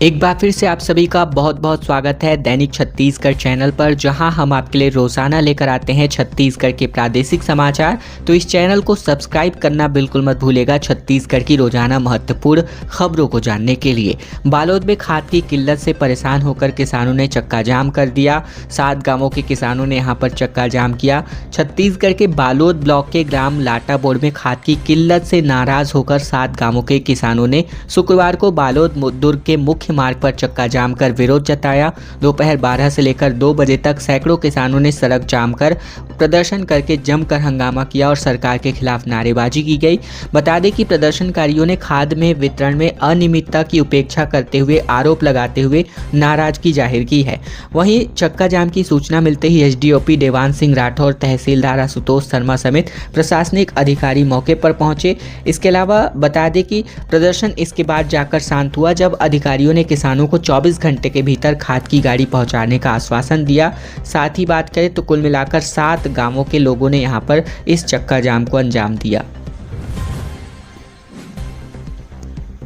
एक बार फिर से आप सभी का बहुत बहुत स्वागत है दैनिक छत्तीसगढ़ चैनल पर, जहां हम आपके लिए रोजाना लेकर आते हैं छत्तीसगढ़ के प्रादेशिक समाचार। तो इस चैनल को सब्सक्राइब करना बिल्कुल मत भूलेगा छत्तीसगढ़ की रोजाना महत्वपूर्ण खबरों को जानने के लिए। बालोद में खाद की किल्लत से परेशान होकर किसानों ने चक्का जाम कर दिया। 7 गांवों के किसानों ने यहां पर चक्का जाम किया। छत्तीसगढ़ के बालोद ब्लॉक के ग्राम लाटाबोड़ में खाद की किल्लत से नाराज होकर 7 गांवों के किसानों ने शुक्रवार को बालोद दुर्ग के मुख्य मार्ग पर चक्का जाम कर विरोध जताया। दोपहर 12 से लेकर 2 बजे तक सैकड़ों किसानों ने सड़क जाम कर प्रदर्शन करके जमकर हंगामा किया और सरकार के खिलाफ नारेबाजी की गई। बता दें कि प्रदर्शनकारियों ने खाद में वितरण में अनियमितता की उपेक्षा करते हुए आरोप लगाते हुए नाराजगी जाहिर की है। वहीं चक्का जाम की सूचना मिलते ही एसडीओपी देवान सिंह राठौर, तहसीलदार आशुतोष शर्मा समेत प्रशासनिक अधिकारी मौके पर पहुंचे। इसके अलावा बता दें कि प्रदर्शन इसके बाद जाकर शांत हुआ जब अधिकारियों ने किसानों को 24 घंटे के भीतर खाद की गाड़ी पहुंचाने का आश्वासन दिया। साथ ही बात करें तो कुल मिलाकर 7 गांवों के लोगों ने यहां पर इस चक्का जाम को अंजाम दिया।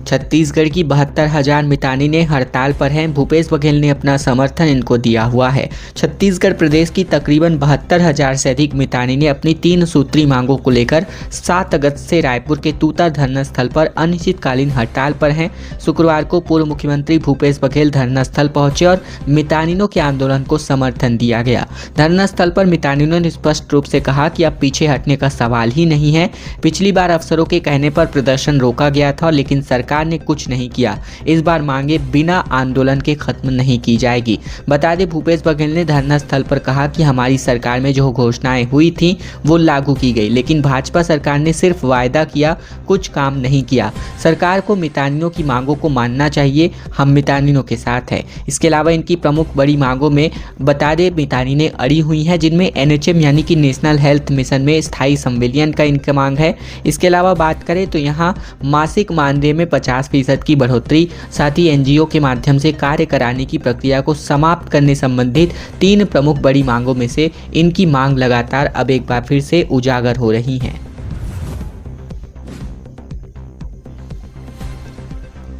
छत्तीसगढ़ की 72,000 मितानी ने हड़ताल पर हैं। भूपेश बघेल ने अपना समर्थन इनको दिया हुआ है। छत्तीसगढ़ प्रदेश की तकरीबन 72,000 से अधिक मितानी ने अपनी 3 सूत्री मांगों को लेकर 7 अगस्त से रायपुर के तूता धरना स्थल पर अनिश्चितकालीन हड़ताल पर हैं। शुक्रवार को पूर्व मुख्यमंत्री भूपेश बघेल धरना स्थल पहुंचे और मितानिनों के आंदोलन को समर्थन दिया गया। धरना स्थल पर मितानिनों ने स्पष्ट रूप से कहा कि अब पीछे हटने का सवाल ही नहीं है। पिछली बार अफसरों के कहने पर प्रदर्शन रोका गया था, लेकिन सरकार ने कुछ नहीं किया। इस बार मांगे बिना आंदोलन के खत्म नहीं की जाएगी। बता दें, भूपेश बघेल ने धरना स्थल पर कहा कि हमारी सरकार में जो घोषणाएं हुई थी वो लागू की गई, लेकिन भाजपा सरकार ने सिर्फ वायदा किया, कुछ काम नहीं किया। सरकार को मितानिनों की मांगों को मानना चाहिए। हम मितानिनों के साथ हैं। इसके अलावा इनकी प्रमुख बड़ी मांगों में बता दें मितानिनें अड़ी हुई हैं, जिनमें एनएचएम यानी कि नेशनल हेल्थ मिशन में स्थायी संविलियन का इनका मांग है। इसके अलावा बात करें तो यहाँ मासिक मानदेय में 50% की बढ़ोतरी, साथ ही एनजीओ के माध्यम से कार्य कराने की प्रक्रिया को समाप्त करने संबंधित 3 प्रमुख बड़ी मांगों में से इनकी मांग लगातार अब एक बार फिर से उजागर हो रही हैं।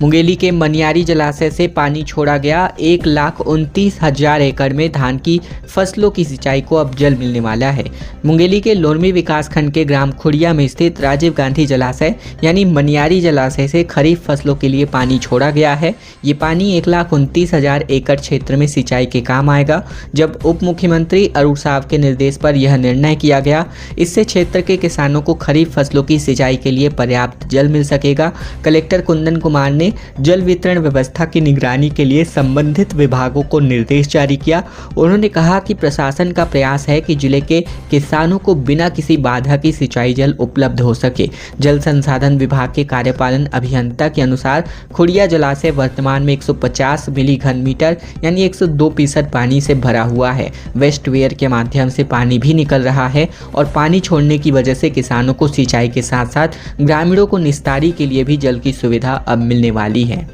मुंगेली के मनियारी जलाशय से पानी छोड़ा गया। 1,29,000 एकड़ में धान की फसलों की सिंचाई को अब जल मिलने वाला है। मुंगेली के लोरमी विकासखंड के ग्राम खुड़िया में स्थित राजीव गांधी जलाशय यानी मनियारी जलाशय से खरीफ फसलों के लिए पानी छोड़ा गया है। ये पानी 1,29,000 एकड़ क्षेत्र में सिंचाई के काम आएगा। जब उप मुख्यमंत्री अरुण साव के निर्देश पर यह निर्णय किया गया, इससे क्षेत्र के किसानों को खरीफ फसलों की सिंचाई के लिए पर्याप्त जल मिल सकेगा। कलेक्टर कुंदन कुमार ने जल वितरण व्यवस्था की निगरानी के लिए संबंधित विभागों को निर्देश जारी किया। उन्होंने कहा कि प्रशासन का प्रयास है कि जिले के किसानों को बिना किसी बाधा की सिंचाई जल उपलब्ध हो सके। जल संसाधन विभाग के कार्यपालन अभियंता के अनुसार खुड़िया जलाशय वर्तमान में 150 मिली घन मीटर यानी 102% पानी से भरा हुआ है। वेस्ट वेयर के माध्यम से पानी भी निकल रहा है और पानी छोड़ने की वजह से किसानों को सिंचाई के साथ साथ ग्रामीणों को निस्तारी के लिए भी जल की सुविधा अब मिलने वाली है।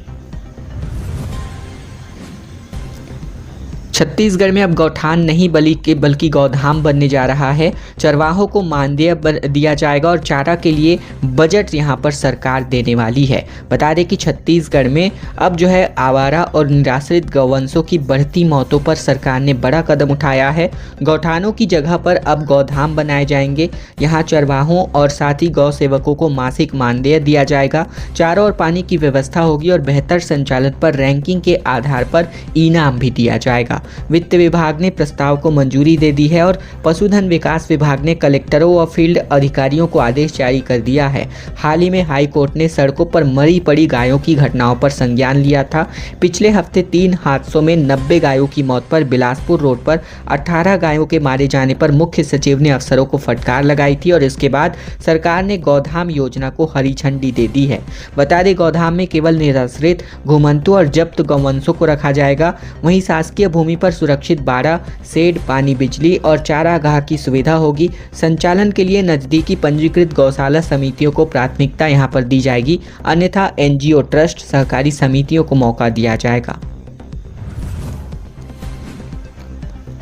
छत्तीसगढ़ में अब गौठान नहीं बल्कि गौधाम बनने जा रहा है। चरवाहों को मानदेय दिया जाएगा और चारा के लिए बजट यहां पर सरकार देने वाली है। बता दें कि छत्तीसगढ़ में अब जो है आवारा और निराश्रित गौवंशों की बढ़ती मौतों पर सरकार ने बड़ा कदम उठाया है। गौठानों की जगह पर अब गौधाम बनाए जाएंगे। यहाँ चरवाहों और साथ ही गौ सेवकों को मासिक मानदेय दिया जाएगा। चारा और पानी की व्यवस्था होगी और बेहतर संचालन पर रैंकिंग के आधार पर इनाम भी दिया जाएगा। वित्त विभाग ने प्रस्ताव को मंजूरी दे दी है और पशुधन विकास विभाग ने कलेक्टरों और फील्ड अधिकारियों को आदेश जारी कर दिया है। हाल ही में हाई कोर्ट ने सड़कों पर मरी पड़ी गायों की घटनाओं पर संज्ञान लिया था। पिछले हफ्ते 3 हादसों में 90 गायों की मौत पर बिलासपुर रोड पर 18 गायों के मारे जाने पर मुख्य सचिव ने अफसरों को फटकार लगाई थी और इसके बाद सरकार ने गौधाम योजना को हरी झंडी दे दी है। बता दें, गौधाम में केवल निराश्रित, घुमंतु और जब्त गौवंशों को रखा जाएगा। वहीं शासकीय भूमि पर सुरक्षित बाड़ा, शेड, पानी, बिजली और चारागाह की सुविधा होगी। संचालन के लिए नजदीकी पंजीकृत गौशाला समितियों को प्राथमिकता यहां पर दी जाएगी, अन्यथा एनजीओ, ट्रस्ट, सहकारी समितियों को मौका दिया जाएगा।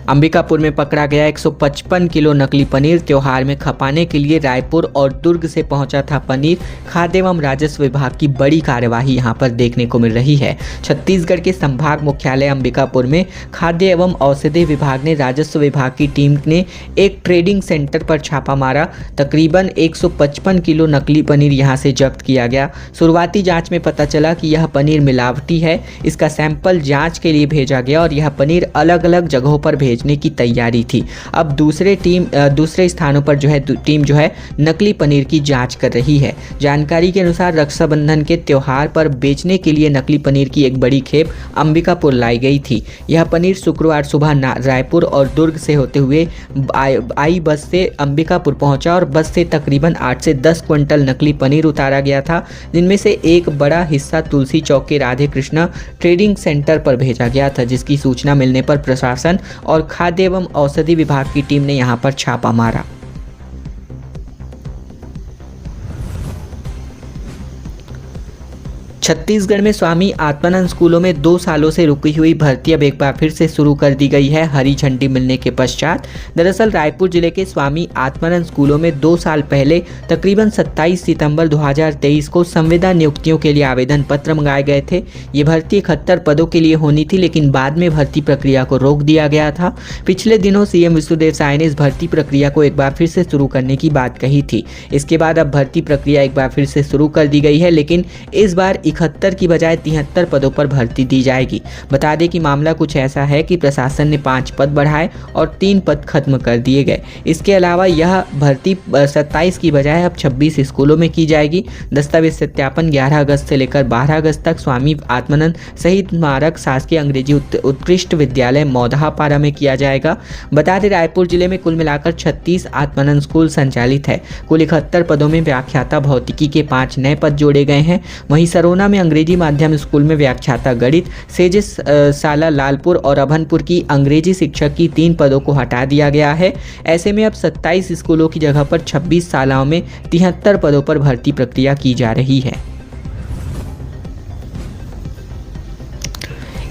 अंबिकापुर में पकड़ा गया 155 किलो नकली पनीर। त्योहार में खपाने के लिए रायपुर और दुर्ग से पहुंचा था पनीर। खाद्य एवं राजस्व विभाग की बड़ी कार्यवाही यहां पर देखने को मिल रही है। छत्तीसगढ़ के संभाग मुख्यालय अंबिकापुर में खाद्य एवं औषधि विभाग ने राजस्व विभाग की टीम ने एक ट्रेडिंग सेंटर पर छापा मारा। तकरीबन 155 किलो नकली पनीर यहां से जब्त किया गया। शुरुआती जांच में पता चला कि यह पनीर मिलावटी है। इसका सैंपल जांच के लिए भेजा गया और यह पनीर अलग अलग जगहों पर भेजने की तैयारी थी। अब दूसरे स्थानों पर टीम नकली पनीर की जांच कर रही है। जानकारी के अनुसार रक्षाबंधन के त्योहार पर बेचने के लिए नकली पनीर की एक बड़ी खेप अंबिकापुर लाई गई थी। यह पनीर शुक्रवार सुबह रायपुर और दुर्ग से होते हुए आई बस से अंबिकापुर पहुंचा और बस से तकरीबन 8 से 10 क्विंटल नकली पनीर उतारा गया था, जिनमें से एक बड़ा हिस्सा तुलसी चौक के राधे कृष्णा ट्रेडिंग सेंटर पर भेजा गया था, जिसकी सूचना मिलने पर प्रशासन और खाद्य एवं औषधि विभाग की टीम ने यहां पर छापा मारा। छत्तीसगढ़ में स्वामी आत्मानंद स्कूलों में 2 सालों से रुकी हुई भर्ती अब एक बार फिर से शुरू कर दी गई है, हरी झंडी मिलने के पश्चात। दरअसल रायपुर जिले के स्वामी आत्मानंद स्कूलों में 2 साल पहले तकरीबन 27 सितंबर 2023 को संविदा नियुक्तियों के लिए आवेदन पत्र मंगाए गए थे। ये भर्ती 71 पदों के लिए होनी थी, लेकिन बाद में भर्ती प्रक्रिया को रोक दिया गया था। पिछले दिनों सीएम विष्णुदेव साय ने इस भर्ती प्रक्रिया को एक बार फिर से शुरू करने की बात कही थी। इसके बाद अब भर्ती प्रक्रिया एक बार फिर से शुरू कर दी गई है, लेकिन इस बार 71 की बजाय 73 पदों पर भर्ती दी जाएगी। बता दें कि मामला कुछ ऐसा है कि प्रशासन ने 5 पद बढ़ाए और 3 पद खत्म कर दिए गए। इसके अलावा यह भर्ती 27 की बजाय अब 26 स्कूलों में की जाएगी। दस्तावेज सत्यापन 11 अगस्त से लेकर 12 अगस्त तक स्वामी आत्मानंद शहीद स्मारक शासकीय अंग्रेजी उत्कृष्ट विद्यालय मौदहापारा में किया जाएगा। बता दें रायपुर जिले में कुल मिलाकर 36 आत्मानंद स्कूल संचालित है। कुल 71 पदों में व्याख्याता भौतिकी के 5 नए पद जोड़े गए हैं। वहीं सरोना में अंग्रेजी माध्यम स्कूल में व्याख्याता गणित, सेजिस साला लालपुर और अभनपुर की अंग्रेजी शिक्षक की 3 पदों को हटा दिया गया है। ऐसे में अब 27 स्कूलों की जगह पर 26 शालाओं में 73 पदों पर भर्ती प्रक्रिया की जा रही है।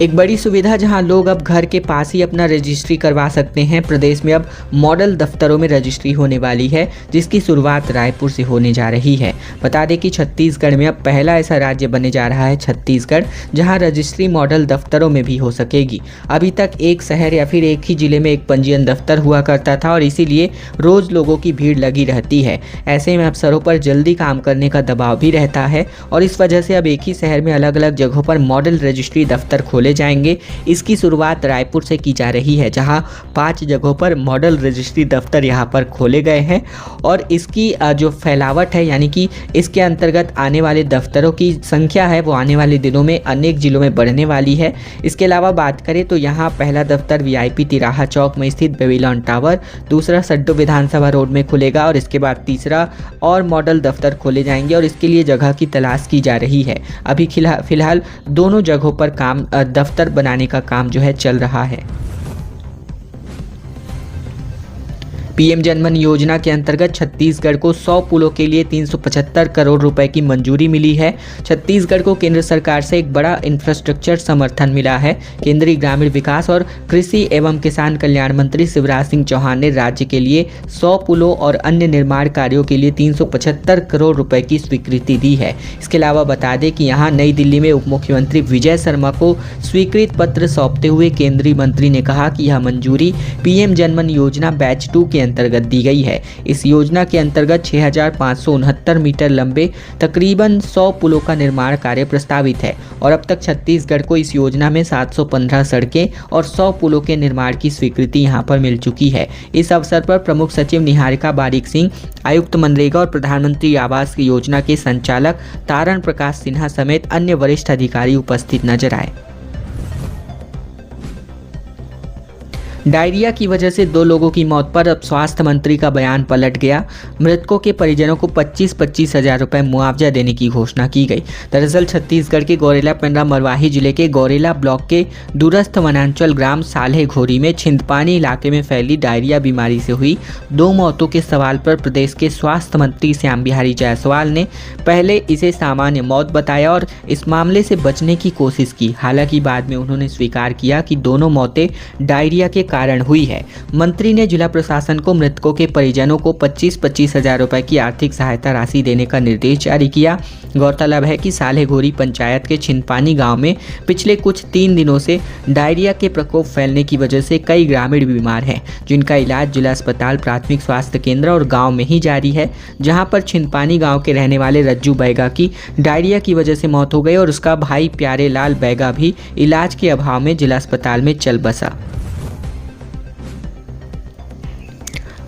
एक बड़ी सुविधा जहां लोग अब घर के पास ही अपना रजिस्ट्री करवा सकते हैं। प्रदेश में अब मॉडल दफ्तरों में रजिस्ट्री होने वाली है, जिसकी शुरुआत रायपुर से होने जा रही है। बता दें कि छत्तीसगढ़ में अब पहला ऐसा राज्य बनने जा रहा है छत्तीसगढ़, जहां रजिस्ट्री मॉडल दफ्तरों में भी हो सकेगी। अभी तक एक शहर या फिर एक ही जिले में एक पंजीयन दफ्तर हुआ करता था और इसीलिए रोज लोगों की भीड़ लगी रहती है। ऐसे में अफसरों पर जल्दी काम करने का दबाव भी रहता है और इस वजह से अब एक ही शहर में अलग अलग जगहों पर मॉडल रजिस्ट्री दफ्तर खोले जाएंगे। इसकी शुरुआत रायपुर से की जा रही है, जहां 5 जगहों पर मॉडल रजिस्ट्री दफ्तर यहां पर खोले गए हैं और इसकी जो फैलावट है, यानी कि इसके अंतर्गत आने वाले दफ्तरों की संख्या है, वो आने वाले दिनों में अनेक जिलों में बढ़ने वाली है। इसके अलावा बात करें तो यहाँ पहला दफ्तर VIP तिराहा चौक में स्थित बेबीलोन टावर, दूसरा सड्डू विधानसभा रोड में खुलेगा और इसके बाद तीसरा और मॉडल दफ्तर खोले जाएंगे और इसके लिए जगह की तलाश की जा रही है। अभी फिलहाल दोनों जगहों पर काम दफ्तर बनाने का काम चल रहा है। पीएम जनमन योजना के अंतर्गत छत्तीसगढ़ को 100 पुलों के लिए 375 करोड़ रुपए की मंजूरी मिली है। छत्तीसगढ़ को केंद्र सरकार से एक बड़ा इंफ्रास्ट्रक्चर समर्थन मिला है। केंद्रीय ग्रामीण विकास और कृषि एवं किसान कल्याण मंत्री शिवराज सिंह चौहान ने राज्य के लिए 100 पुलों और अन्य निर्माण कार्यों के लिए 375 करोड़ रुपए की स्वीकृति दी है। इसके अलावा बता दें कि यहाँ नई दिल्ली में उप मुख्यमंत्री विजय शर्मा को स्वीकृत पत्र सौंपते हुए केंद्रीय मंत्री ने कहा कि यह मंजूरी पीएम जनमन योजना बैच 2 के अंतर्गत दी गई है। इस योजना के अंतर्गत 6569 मीटर लंबे तकरीबन 100 पुलों का निर्माण कार्य प्रस्तावित है और अब तक छत्तीसगढ़ को इस योजना में 715 सड़कें और 100 पुलों के निर्माण की स्वीकृति यहां पर मिल चुकी है। इस अवसर पर प्रमुख सचिव निहारिका बारिक सिंह, आयुक्त मनरेगा और प्रधानमंत्री आवास योजना के संचालक तारण प्रकाश सिन्हा समेत अन्य वरिष्ठ अधिकारी उपस्थित नजर आए। डायरिया की वजह से 2 लोगों की मौत पर अब स्वास्थ्य मंत्री का बयान पलट गया। मृतकों के परिजनों को 25-25 हज़ार रुपये मुआवजा देने की घोषणा की गई। दरअसल छत्तीसगढ़ के गौरेला पेंड्रा मरवाही जिले के गौरेला ब्लॉक के दूरस्थ वनांचल ग्राम साल्हे घोरी में छिंदपानी इलाके में फैली डायरिया बीमारी से हुई 2 मौतों के सवाल पर प्रदेश के स्वास्थ्य मंत्री श्याम बिहारी जायसवाल ने पहले इसे सामान्य मौत बताया और इस मामले से बचने की कोशिश की। हालांकि बाद में उन्होंने स्वीकार किया कि दोनों मौतें डायरिया के कारण हुई है। मंत्री ने जिला प्रशासन को मृतकों के परिजनों को 25-25 हजार रुपए की आर्थिक सहायता राशि देने का निर्देश जारी किया। गौरतलब है कि सालेघोरी पंचायत के छिनपानी गांव में पिछले कुछ 3 दिनों से डायरिया के प्रकोप फैलने की वजह से कई ग्रामीण बीमार हैं, जिनका इलाज जिला अस्पताल, प्राथमिक स्वास्थ्य केंद्र और गांव में ही जारी है। जहां पर छिनपानी गांव के रहने वाले रज्जू बैगा की डायरिया की वजह से मौत हो गई और उसका भाई प्यारे लाल बैगा भी इलाज के अभाव में जिला अस्पताल में चल बसा।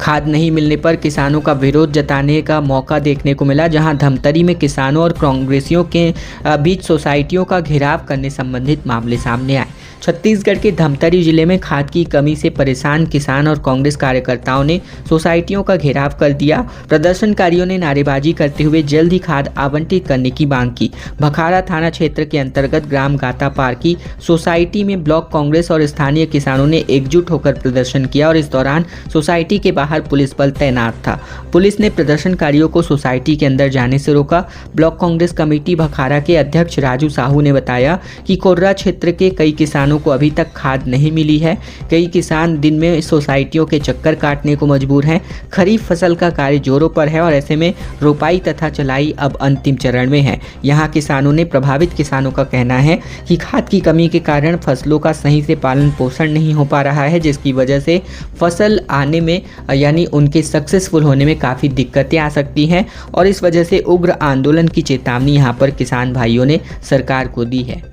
खाद नहीं मिलने पर किसानों का विरोध जताने का मौका देखने को मिला, जहां धमतरी में किसानों और कांग्रेसियों के बीच सोसाइटियों का घेराव करने संबंधित मामले सामने आए। छत्तीसगढ़ के धमतरी जिले में खाद की कमी से परेशान किसान और कांग्रेस कार्यकर्ताओं ने सोसाइटियों का घेराव कर दिया। प्रदर्शनकारियों ने नारेबाजी करते हुए जल्द ही खाद आवंटित करने की मांग की। भखारा थाना क्षेत्र के अंतर्गत ग्राम गातापार की सोसाइटी में ब्लॉक कांग्रेस और स्थानीय किसानों ने एकजुट होकर प्रदर्शन किया और इस दौरान सोसाइटी के बाहर पुलिस बल तैनात था। पुलिस ने प्रदर्शनकारियों को सोसाइटी के अंदर जाने से रोका। ब्लॉक कांग्रेस कमेटी भखारा के अध्यक्ष राजू साहू ने बताया कि कोर्रा क्षेत्र के कई किसानों को अभी तक खाद नहीं मिली है। कई किसान दिन में सोसाइटियों के चक्कर काटने को मजबूर हैं। खरीफ फसल का कार्य जोरों पर है और ऐसे में रोपाई तथा चलाई अब अंतिम चरण में है। यहाँ किसानों ने प्रभावित किसानों का कहना है कि खाद की कमी के कारण फसलों का सही से पालन पोषण नहीं हो पा रहा है, जिसकी वजह से फसल आने में यानी उनके सक्सेसफुल होने में काफ़ी दिक्कतें आ सकती हैं और इस वजह से उग्र आंदोलन की चेतावनी यहाँ पर किसान भाइयों ने सरकार को दी है।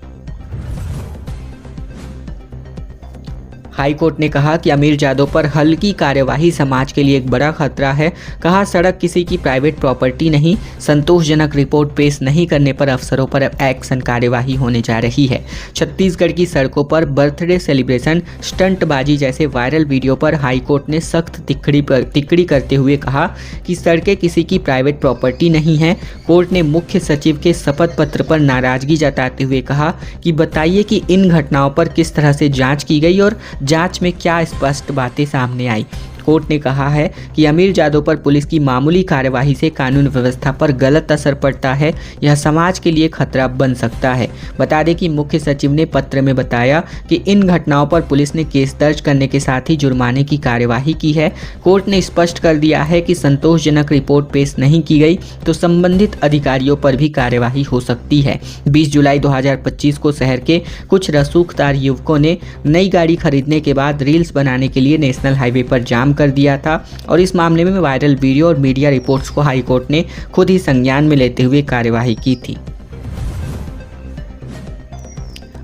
हाईकोर्ट ने कहा कि अमीर जादव पर हल्की कार्यवाही समाज के लिए एक बड़ा खतरा है। कहा, सड़क किसी की प्राइवेट प्रॉपर्टी नहीं, संतोषजनक रिपोर्ट पेश नहीं करने पर अफसरों पर एक्शन कार्यवाही होने जा रही है। छत्तीसगढ़ की सड़कों पर बर्थडे सेलिब्रेशन, स्टंटबाजी जैसे वायरल वीडियो पर हाईकोर्ट ने सख्त टिप्पणी करते हुए कहा कि सड़कें किसी की प्राइवेट प्रॉपर्टी नहीं है। कोर्ट ने मुख्य सचिव के शपथ पत्र पर नाराजगी जताते हुए कहा कि बताइए कि इन घटनाओं पर किस तरह से जांच की गई और जांच में क्या स्पष्ट बातें सामने आई। कोर्ट ने कहा है कि अमीर जादव पर पुलिस की मामूली कार्यवाही से कानून व्यवस्था पर गलत असर पड़ता है, यह समाज के लिए खतरा बन सकता है। बता दें कि मुख्य सचिव ने पत्र में बताया कि इन घटनाओं पर पुलिस ने केस दर्ज करने के साथ ही जुर्माने की कार्यवाही की है। कोर्ट ने स्पष्ट कर दिया है कि संतोषजनक रिपोर्ट पेश नहीं की गई तो संबंधित अधिकारियों पर भी कार्यवाही हो सकती है। 20 जुलाई 2025 को शहर के कुछ रसूखदार युवकों ने नई गाड़ी खरीदने के बाद रील्स बनाने के लिए नेशनल हाईवे पर जाम कर दिया था और इस मामले में वायरल वीडियो और मीडिया रिपोर्ट्स को हाईकोर्ट ने खुद ही संज्ञान में लेते हुए कार्यवाही की थी।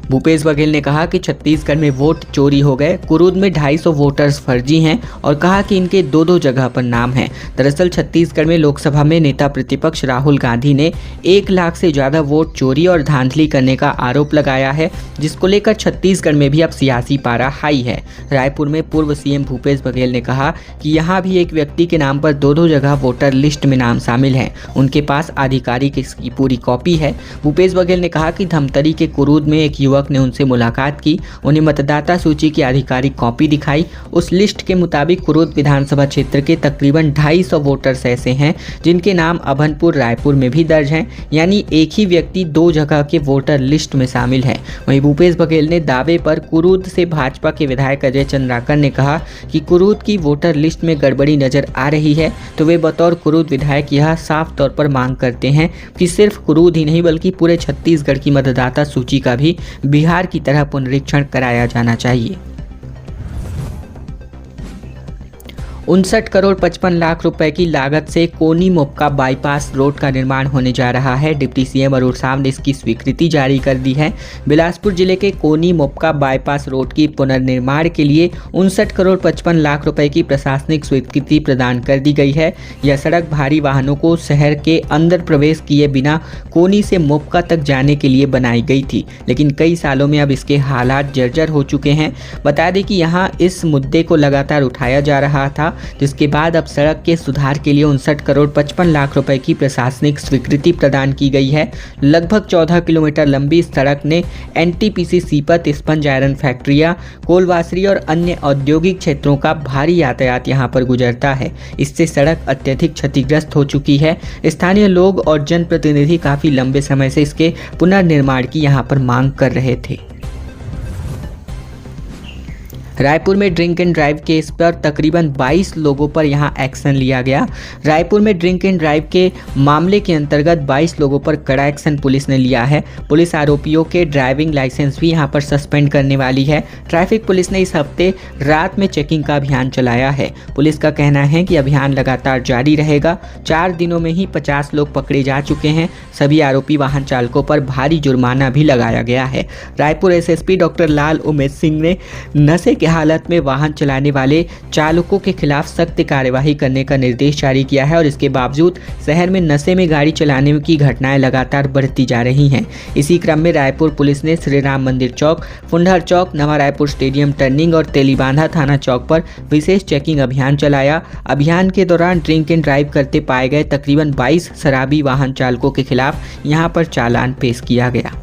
भूपेश बघेल ने कहा कि छत्तीसगढ़ में वोट चोरी हो गए, कुरूद में 250 वोटर्स फर्जी हैं और कहा कि इनके दो जगह पर नाम हैं। दरअसल छत्तीसगढ़ में लोकसभा में नेता प्रतिपक्ष राहुल गांधी ने 1 लाख से ज़्यादा वोट चोरी और धांधली करने का आरोप लगाया है, जिसको लेकर छत्तीसगढ़ में भी अब सियासी पारा हाई है। रायपुर में पूर्व सीएम भूपेश बघेल ने कहा कि यहाँ भी एक व्यक्ति के नाम पर 2 जगह वोटर लिस्ट में नाम शामिल है, उनके पास आधिकारिक इसकी पूरी कॉपी है। भूपेश बघेल ने कहा कि धमतरी के कुरूद में एक युवक ने उनसे मुलाकात की, उन्हें मतदाता सूची की आधिकारिक कॉपी दिखाई। उस लिस्ट के मुताबिक कुरूद विधानसभा क्षेत्र के तकरीबन 250 वोटर्स ऐसे हैं जिनके नाम अभनपुर, रायपुर में भी दर्ज हैं, यानी एक ही व्यक्ति 2 जगह के वोटर लिस्ट में शामिल है। वहीं भूपेश बघेल ने दावे पर कुरूद से भाजपा के विधायक अजय चंद्राकर ने कहा कि कुरूद की वोटर लिस्ट में गड़बड़ी नजर आ रही है, तो वे बतौर कुरूद विधायक यह साफ तौर पर मांग करते हैं कि सिर्फ कुरूद ही नहीं बल्कि पूरे छत्तीसगढ़ की मतदाता सूची का भी बिहार की तरह पुनरीक्षण कराया जाना चाहिए। 59 करोड़ 55 लाख रुपए की लागत से कोनी मोपका बाईपास रोड का निर्माण होने जा रहा है। डिप्टी सीएम अरूण साव ने इसकी स्वीकृति जारी कर दी है। बिलासपुर जिले के कोनी मोपका बाईपास रोड की पुनर्निर्माण के लिए 59 करोड़ 55 लाख रुपए की प्रशासनिक स्वीकृति प्रदान कर दी गई है। यह सड़क भारी वाहनों को शहर के अंदर प्रवेश किए बिना कोनी से मोपका तक जाने के लिए बनाई गई थी, लेकिन कई सालों में अब इसके हालात जर्जर हो चुके हैं। बता दें कि यहाँ इस मुद्दे को लगातार उठाया जा रहा था, जिसके बाद अब सड़क के सुधार के लिए 59 करोड़ 55 लाख रुपए की प्रशासनिक स्वीकृति प्रदान की गई है। लगभग 14 किलोमीटर लंबी इस सड़क ने एनटीपीसी सीपत, स्पंज आयरन फैक्ट्रियां, कोलवासरी और अन्य औद्योगिक क्षेत्रों का भारी यातायात यहां पर गुजरता है। इससे सड़क अत्यधिक क्षतिग्रस्त हो चुकी है। स्थानीय लोग और जनप्रतिनिधि काफी लंबे समय से इसके पुनर्निर्माण की यहां पर मांग कर रहे थे। रायपुर में ड्रिंक एंड ड्राइव केस पर तकरीबन 22 लोगों पर यहां एक्शन लिया गया। रायपुर में ड्रिंक एंड ड्राइव के मामले के अंतर्गत 22 लोगों पर कड़ा एक्शन पुलिस ने लिया है। पुलिस आरोपियों के ड्राइविंग लाइसेंस भी यहां पर सस्पेंड करने वाली है। ट्रैफिक पुलिस ने इस हफ्ते रात में चेकिंग का अभियान चलाया है। पुलिस का कहना है कि अभियान लगातार जारी रहेगा। 4 दिनों में ही 50 लोग पकड़े जा चुके हैं। सभी आरोपी वाहन चालकों पर भारी जुर्माना भी लगाया गया है। रायपुर एसएसपी डॉक्टर लाल उमेश सिंह ने नशे की हालत में वाहन चलाने वाले चालकों के खिलाफ सख्त कार्यवाही करने का निर्देश जारी किया है और इसके बावजूद शहर में नशे में गाड़ी चलाने की घटनाएं लगातार बढ़ती जा रही हैं। इसी क्रम में रायपुर पुलिस ने श्री राम मंदिर चौक, फुंडहर चौक, नवा रायपुर स्टेडियम टर्निंग और तेलीबांधा थाना चौक पर विशेष चेकिंग अभियान चलाया। अभियान के दौरान ड्रिंक एंड ड्राइव करते पाए गए तकरीबन 22 शराबी वाहन चालकों के खिलाफ यहां पर चालान पेश किया गया।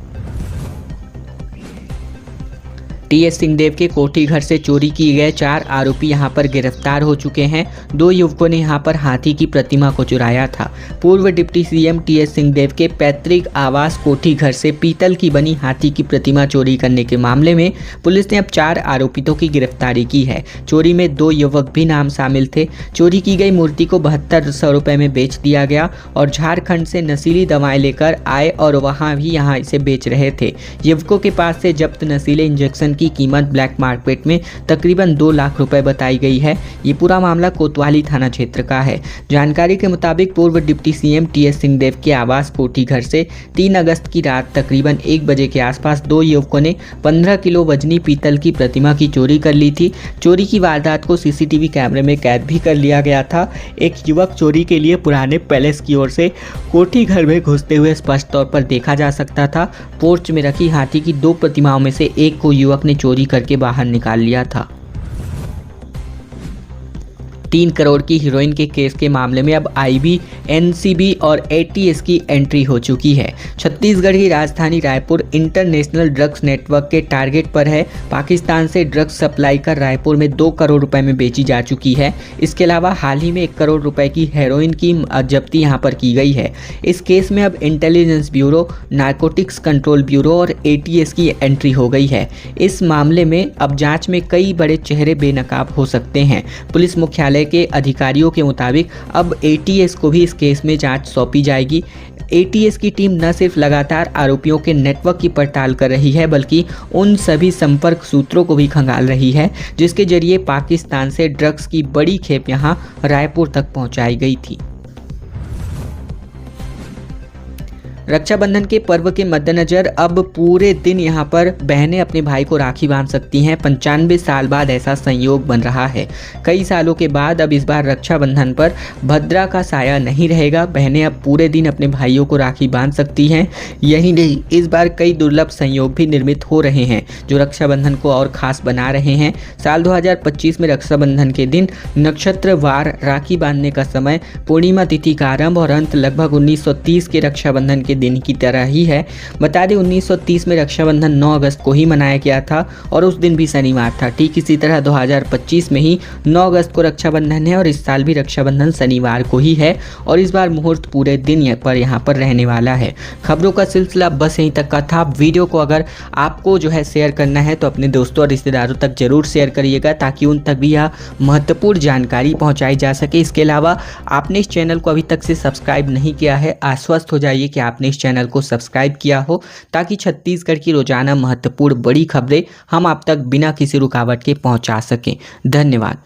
टीएस सिंहदेव के कोठी घर से चोरी किए गए 4 आरोपी यहां पर गिरफ्तार हो चुके हैं। 2 युवकों ने यहां पर हाथी की प्रतिमा को चुराया था। पूर्व डिप्टी सीएम टीएस सिंहदेव के पैतृक आवास कोठी घर से पीतल की बनी हाथी की प्रतिमा चोरी करने के मामले में पुलिस ने अब 4 आरोपितों की गिरफ्तारी की है। चोरी में 2 युवक भी नाम शामिल थे। चोरी की गई मूर्ति को 7200 रुपये में बेच दिया गया और झारखंड से नशीली दवाएं लेकर आए और वहां भी यहां इसे बेच रहे थे। युवकों के पास से जब्त नशीले इंजेक्शन की कीमत ब्लैक मार्केट में तकरीबन 2 लाख रुपए बताई गई है। ये पूरा मामला कोतवाली थाना क्षेत्र का है। जानकारी के मुताबिक पूर्व डिप्टी सीएम टीएस सिंहदेव के आवास कोठी घर से 3 अगस्त की रात तकरीबन 1 बजे के आसपास 2 युवकों ने 15 किलो वजनी पीतल की प्रतिमा की चोरी कर ली थी। चोरी की वारदात को सीसीटीवी कैमरे में कैद भी कर लिया गया था। एक युवक चोरी के लिए पुराने पैलेस की ओर से कोठी घर में घुसते हुए स्पष्ट तौर पर देखा जा सकता था। पोर्च में रखी हाथी की 2 प्रतिमाओं में से एक को युवक ने चोरी करके बाहर निकाल लिया था। 3 करोड़ की हीरोइन के केस के मामले में अब आईबी, एनसीबी और एटीएस की एंट्री हो चुकी है। छत्तीसगढ़ की राजधानी रायपुर इंटरनेशनल ड्रग्स नेटवर्क के टारगेट पर है। पाकिस्तान से ड्रग्स सप्लाई कर रायपुर में 2 करोड़ रुपए में बेची जा चुकी है। इसके अलावा हाल ही में 1 करोड़ रुपए की हेरोइन की जब्ती यहां पर की गई है। इस केस में अब intelligence bureau, narcotics control bureau और एटीएस की एंट्री हो गई है। इस मामले में अब जांच में कई बड़े चेहरे बेनकाब हो सकते हैं। पुलिस मुख्यालय के अधिकारियों के मुताबिक अब एटीएस को भी इस केस में जांच सौंपी जाएगी। एटीएस की टीम न सिर्फ लगातार आरोपियों के नेटवर्क की पड़ताल कर रही है बल्कि उन सभी संपर्क सूत्रों को भी खंगाल रही है जिसके जरिए पाकिस्तान से ड्रग्स की बड़ी खेप यहां रायपुर तक पहुंचाई गई थी। रक्षाबंधन के पर्व के मद्देनजर अब पूरे दिन यहां पर बहनें अपने भाई को राखी बांध सकती हैं। 95 साल बाद ऐसा संयोग बन रहा है। कई सालों के बाद अब इस बार रक्षाबंधन पर भद्रा का साया नहीं रहेगा। बहनें अब पूरे दिन अपने भाइयों को राखी बांध सकती हैं। यही नहीं, इस बार कई दुर्लभ संयोग भी निर्मित हो रहे हैं जो रक्षाबंधन को और खास बना रहे हैं। साल 2025 में रक्षाबंधन के दिन नक्षत्रवार राखी बांधने का समय पूर्णिमा तिथि का आरंभ और अंत लगभग 1930 के रक्षाबंधन के दिन की तरह ही है। बता दें 1930 में रक्षाबंधन 9 अगस्त को ही मनाया गया था और उस दिन भी शनिवार था। ठीक इसी तरह 2025 में ही 9 अगस्त को रक्षाबंधन है और इस साल भी रक्षाबंधन शनिवार को ही है और इस बार मुहूर्त पूरे दिन पर यहाँ पर रहने वाला है। खबरों का सिलसिला बस यहीं तक का था। वीडियो को अगर आपको जो है शेयर करना है तो अपने दोस्तों और रिश्तेदारों तक जरूर शेयर करिएगा ताकि उन तक भी यह महत्वपूर्ण जानकारी पहुँचाई जा सके। इसके अलावा आपने इस चैनल को अभी तक से सब्सक्राइब नहीं किया है, आश्वस्त हो जाइए कि आपने इस चैनल को सब्सक्राइब किया हो ताकि छत्तीसगढ़ की रोजाना महत्वपूर्ण बड़ी खबरें हम आप तक बिना किसी रुकावट के पहुंचा सकें। धन्यवाद।